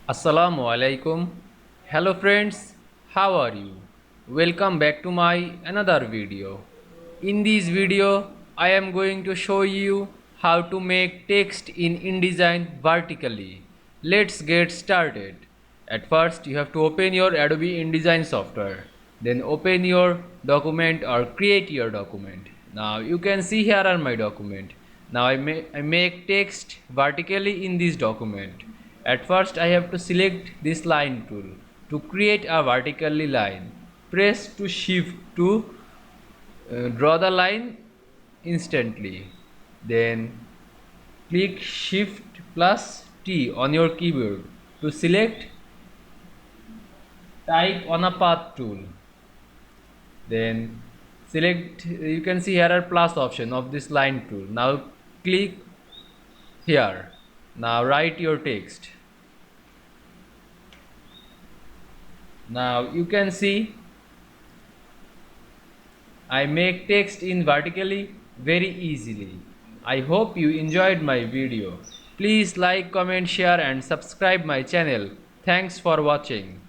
Assalamu Walaikum. Hello friends, how are you? Welcome back to my another video. In this video, I am going to show you how to make text in InDesign vertically. Let's get started. At first, you have to open your Adobe InDesign software. Then open your document or create your document. Now you can see here are my document. Now I make text vertically in this document. At first I have to select this line tool. To create a vertically line, press to shift to draw the line instantly. Then click shift plus T on your keyboard to select type on a path tool. Then select, you can see here are plus option of this line tool. Now click here. Now write your text. Now you can see I make text in vertically very easily. I hope you enjoyed my video. Please like, comment, share and subscribe my channel. Thanks for watching.